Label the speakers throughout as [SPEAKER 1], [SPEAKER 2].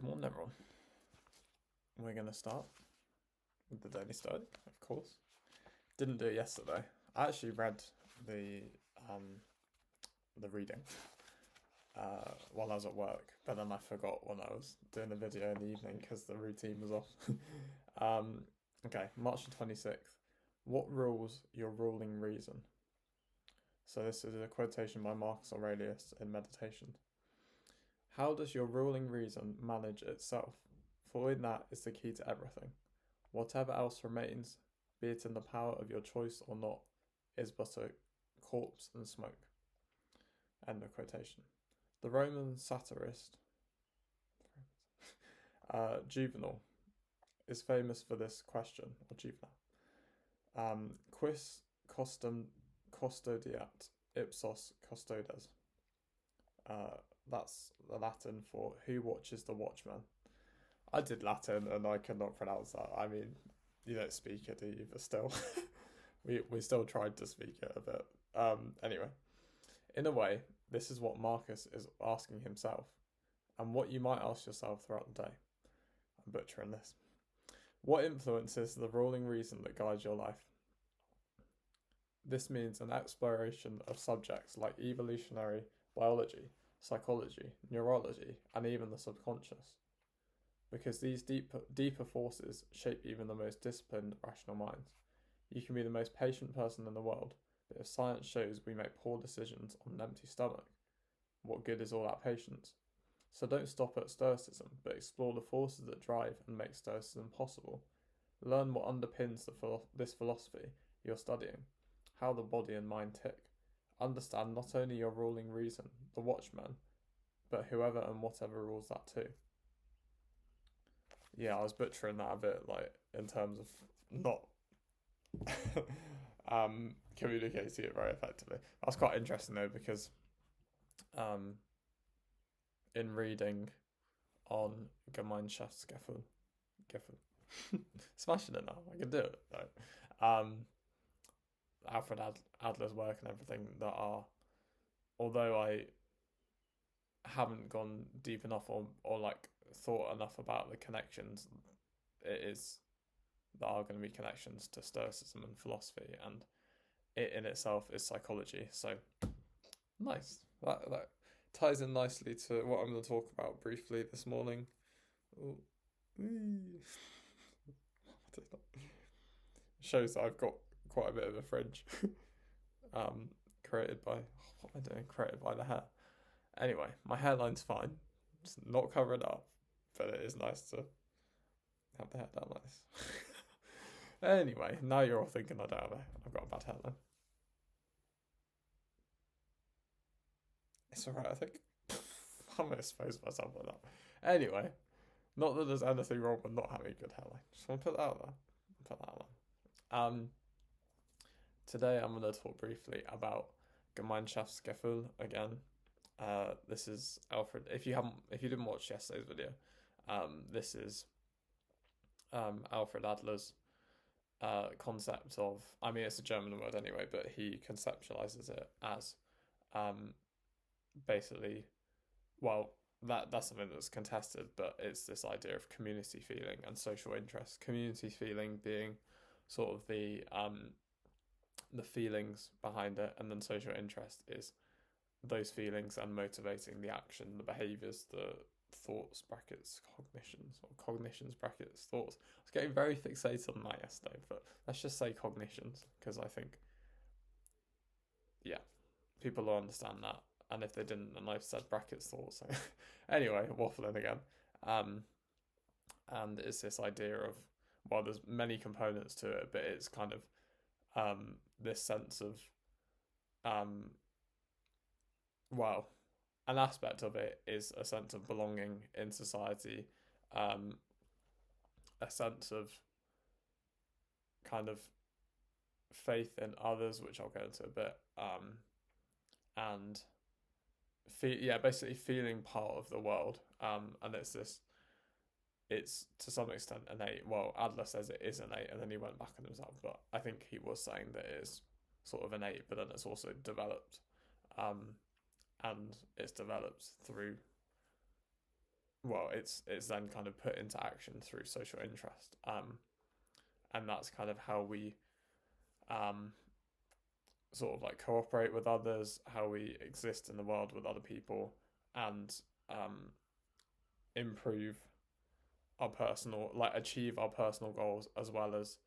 [SPEAKER 1] Good morning, everyone. We're going to start with the daily study, of course. Didn't do it yesterday. I actually read the reading while I was at work, but then I forgot when I was doing the video in the evening because the routine was off. Okay, March the 26th. What rules your ruling reason? So this is a quotation by Marcus Aurelius in Meditation. How does your ruling reason manage itself? For in that is the key to everything. Whatever else remains, be it in the power of your choice or not, is but a corpse and smoke. End of quotation. The Roman satirist Juvenal is famous for this question, or Juvenal. Quis custodiat ipsos custodes. That's the Latin for who watches the watchman. I did Latin and I could not pronounce that. I mean, you don't speak it, do you? But still, we still tried to speak it a bit. Anyway, in a way, this is what Marcus is asking himself, and what you might ask yourself throughout the day. I'm butchering this. What influences the ruling reason that guides your life? This means an exploration of subjects like evolutionary biology, psychology, neurology, and even the subconscious. Because these deeper forces shape even the most disciplined, rational minds. You can be the most patient person in the world, but if science shows we make poor decisions on an empty stomach, what good is all that patience? So don't stop at Stoicism, but explore the forces that drive and make Stoicism possible. Learn what underpins this philosophy you're studying, how the body and mind tick. Understand not only your ruling reason, the watchman, but whoever and whatever rules that too. Yeah, I was butchering that a bit, like, in terms of not communicating it very effectively. That's quite interesting though, because in reading on Gemeinschaftsgefühl, smashing it now, I can do it though. Alfred Adler's work and everything that are, although I haven't gone deep enough or like thought enough about the connections, there are going to be connections to Stoicism and philosophy, and it in itself is psychology. So nice. That ties in nicely to what I'm going to talk about briefly this morning. Shows that I've got quite a bit of a fringe. Created by what am I doing? Created by the hair. Anyway, my hairline's fine. It's not covered up, but it is nice to have the hair down like this. Anyway, now you're all thinking I've got a bad hairline. It's alright, I think. I'm going to expose myself like that. Anyway, not that there's anything wrong with not having a good hairline. Just want to put that out there. Today I'm going to talk briefly about Gemeinschaftsgefühl again. This is Alfred. If you didn't watch yesterday's video, this is Alfred Adler's concept of. I mean, it's a German word anyway, but he conceptualizes it as basically, well, that's something that's contested, but it's this idea of community feeling and social interest. Community feeling being sort of the feelings behind it, and then social interest is those feelings and motivating the action, the behaviours, the thoughts brackets cognitions, or cognitions brackets thoughts. I was getting very fixated on that yesterday, but let's just say cognitions, because I think, yeah, people will understand that. And if they didn't, then I've said brackets thoughts. So anyway, waffling again. And it's this idea of, well, there's many components to it, but it's kind of this sense of, well, an aspect of it is a sense of belonging in society, a sense of kind of faith in others, which I'll go into a bit, and basically feeling part of the world, and it's to some extent innate. Well, Adler says it is innate, and then he went back on himself, but I think he was saying that it is sort of innate, but then it's also developed, and it's developed through well, it's then kind of put into action through social interest. And that's kind of how we sort of like cooperate with others, how we exist in the world with other people, and improve our personal, like achieve our personal goals as well as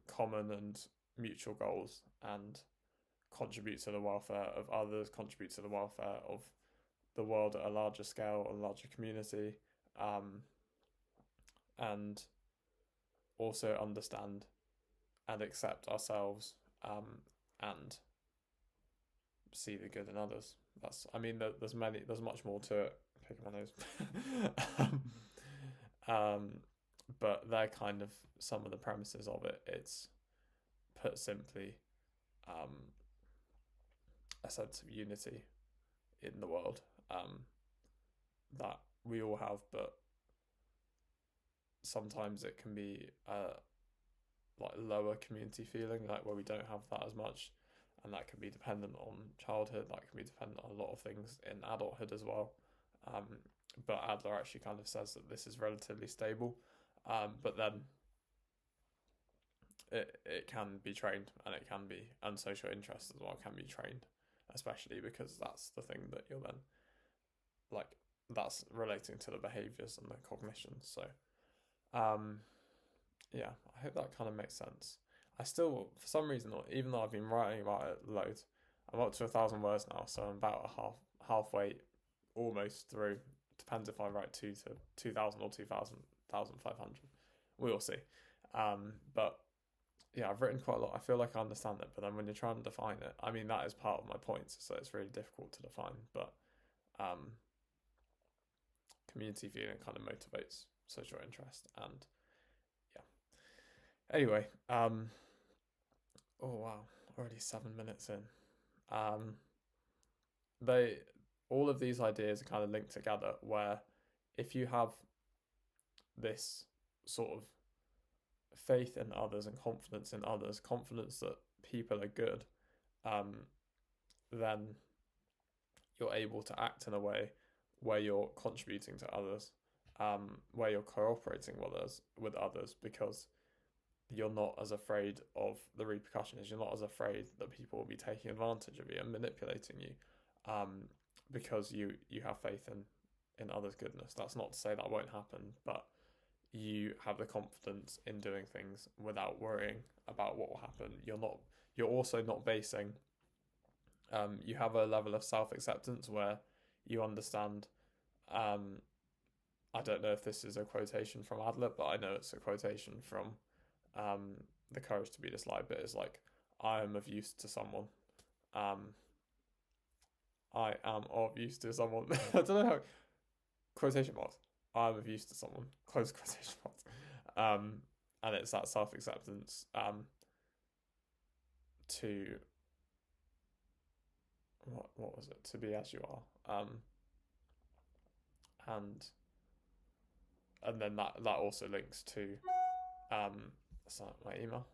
[SPEAKER 1] common and mutual goals, and contribute to the welfare of others, contribute to the welfare of the world at a larger scale, a larger community, and also understand and accept ourselves, and see the good in others. There's much more to it. I'm picking my nose. But they're kind of some of the premises of it. It's, put simply, a sense of unity in the world, that we all have, but sometimes it can be like lower community feeling, like where we don't have that as much, and that can be dependent on childhood, that can be dependent on a lot of things in adulthood as well. But Adler actually kind of says that this is relatively stable, but then it can be trained, and social interest as well can be trained, especially because that's the thing that you're then, like, that's relating to the behaviors and the cognition. So yeah, I hope that kind of makes sense. I still, for some reason, even though I've been writing about it loads, I'm up to 1,000 words now, so I'm about halfway, almost through. Depends if I write 2,000 or 2,500. We will see. But yeah, I've written quite a lot. I feel like I understand it, but then when you're trying to define it, that is part of my points, so it's really difficult to define. But community feeling kind of motivates social interest, and yeah. Anyway, oh wow, already 7 minutes in. All of these ideas are kind of linked together, where if you have this sort of faith in others and confidence in others, confidence that people are good, then you're able to act in a way where you're contributing to others, where you're cooperating with others, because you're not as afraid of the repercussions. You're not as afraid that people will be taking advantage of you and manipulating you, because you have faith in others' goodness. That's not to say that won't happen, but you have the confidence in doing things without worrying about what will happen. You're also not basing, you have a level of self-acceptance where you understand, I don't know if this is a quotation from Adler, but I know it's a quotation from The Courage to Be Disliked, but it's like, I am of use to someone. I am of use to someone. I don't know how, quotation marks. I am of use to someone. Close quotation marks. And it's that self-acceptance, to what was it? To be as you are. And then that also links to that's not my email.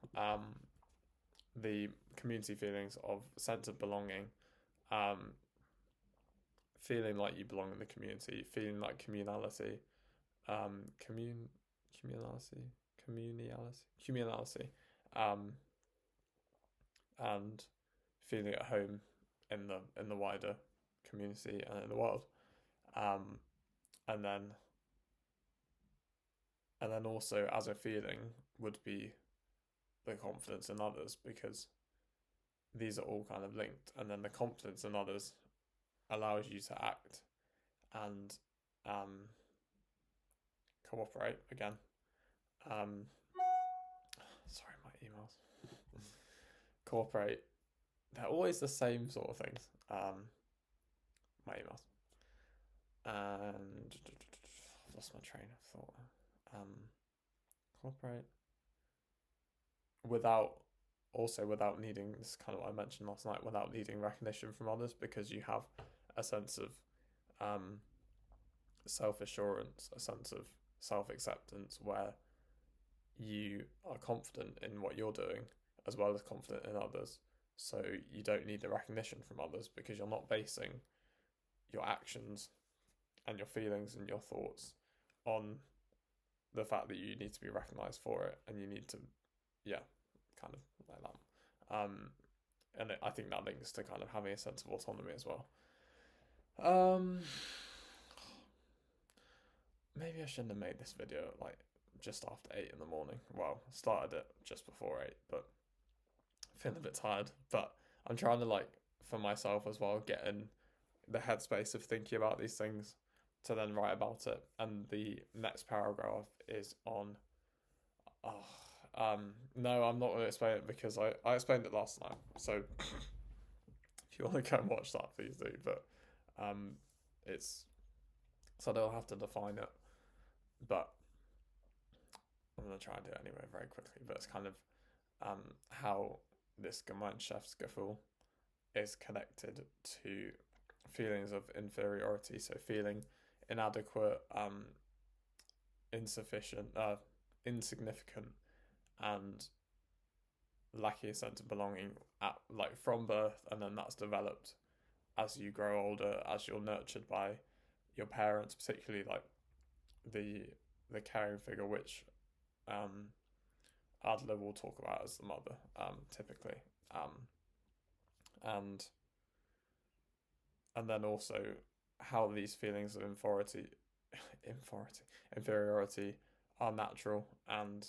[SPEAKER 1] The community feelings of sense of belonging, feeling like you belong in the community, feeling like communality, and feeling at home in the wider community and in the world, and then also as a feeling would be the confidence in others, because these are all kind of linked, and then the confidence in others allows you to act and cooperate again. Sorry, my emails. Cooperate. They're always the same sort of things. My emails. And I've lost my train of thought. Cooperate. Without needing, this is kind of what I mentioned last night, without needing recognition from others, because you have a sense of self-assurance, a sense of self-acceptance, where you are confident in what you're doing as well as confident in others. So you don't need the recognition from others, because you're not basing your actions and your feelings and your thoughts on the fact that you need to be recognized for it, and you need to, yeah, kind of like that. And I think that links to kind of having a sense of autonomy as well. Maybe I shouldn't have made this video like just after 8 in the morning. Well, I started it just before 8, but feeling a bit tired. But I'm trying to, like, for myself as well, get in the headspace of thinking about these things to then write about it. And the next paragraph is on. No, I'm not going to explain it because I explained it last night. So if you want to go and watch that, please do. But it's so they'll have to define it. But I'm going to try and do it anyway very quickly. But it's kind of how this Gemeinschaftsgefühl is connected to feelings of inferiority. So feeling inadequate, insufficient, insignificant, and lacking a sense of belonging from birth, and then that's developed as you grow older, as you're nurtured by your parents, particularly like the caring figure, which Adler will talk about as the mother, typically, and then also how these feelings of inferiority are natural, and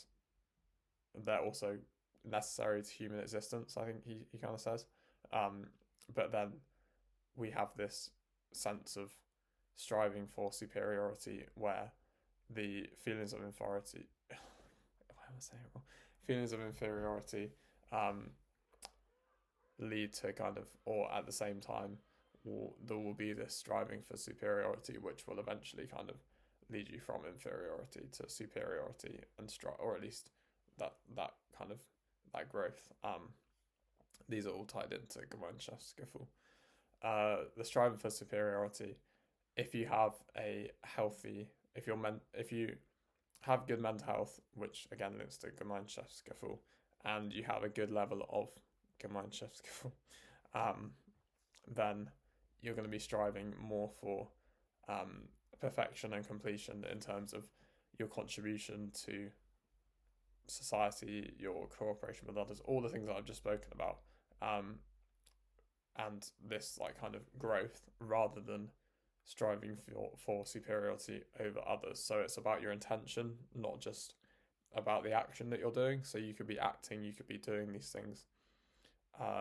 [SPEAKER 1] they're also necessary to human existence, I think he kind of says. But then we have this sense of striving for superiority where the feelings of inferiority why am I saying it wrong? Feelings of inferiority lead to kind of, or at the same time, there will be this striving for superiority, which will eventually kind of lead you from inferiority to superiority and or at least that kind of that growth. These are all tied into Gemeinschaftsgefühl. The striving for superiority, if you have if you have good mental health, which again links to Gemeinschaftsgefühl, and you have a good level of Gemeinschaftsgefühl, then you're going to be striving more for perfection and completion in terms of your contribution to society, your cooperation with others, all the things that I've just spoken about, and this like kind of growth rather than striving for superiority over others. So it's about your intention, not just about the action that you're doing. So you could be acting, you could be doing these things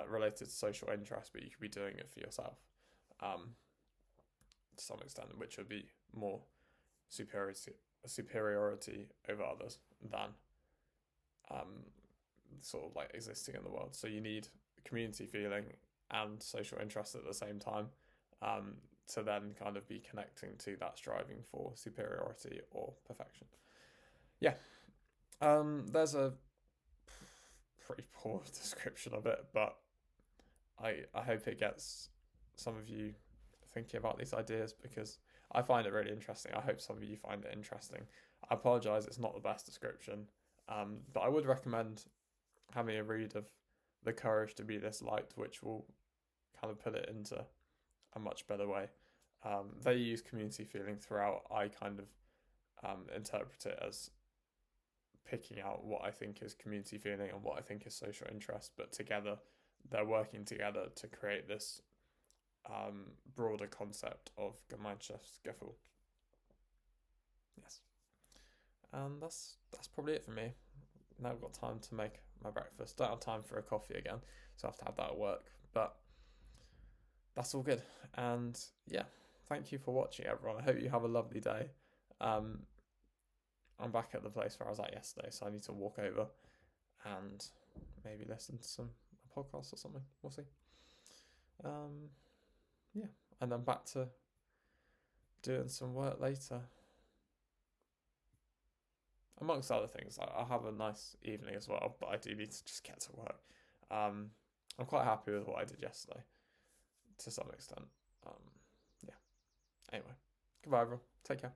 [SPEAKER 1] related to social interest, but you could be doing it for yourself to some extent, which would be more superiority over others than sort of like existing in the world. So you need community feeling and social interest at the same time to then kind of be connecting to that striving for superiority or perfection. Yeah. There's a pretty poor description of it, but I hope it gets some of you thinking about these ideas, because I find it really interesting. I hope some of you find it interesting. I apologise, it's not the best description, but I would recommend having a read of The Courage to Be This Light, which will kind of put it into a much better way. They use community feeling throughout. I kind of interpret it as picking out what I think is community feeling and what I think is social interest, but together they're working together to create this broader concept of Gemeinschaftsgefühl. Yes. And that's probably it for me. Now I've got time to make my breakfast. Don't have time for a coffee again, so I have to have that at work. But that's all good. And yeah, thank you for watching, everyone. I hope you have a lovely day. I'm back at the place where I was at yesterday, so I need to walk over and maybe listen to a podcast or something. We'll see. Yeah, and then back to doing some work later. Amongst other things, I'll have a nice evening as well, but I do need to just get to work. I'm quite happy with what I did yesterday, to some extent. Yeah. Anyway, goodbye, everyone. Take care.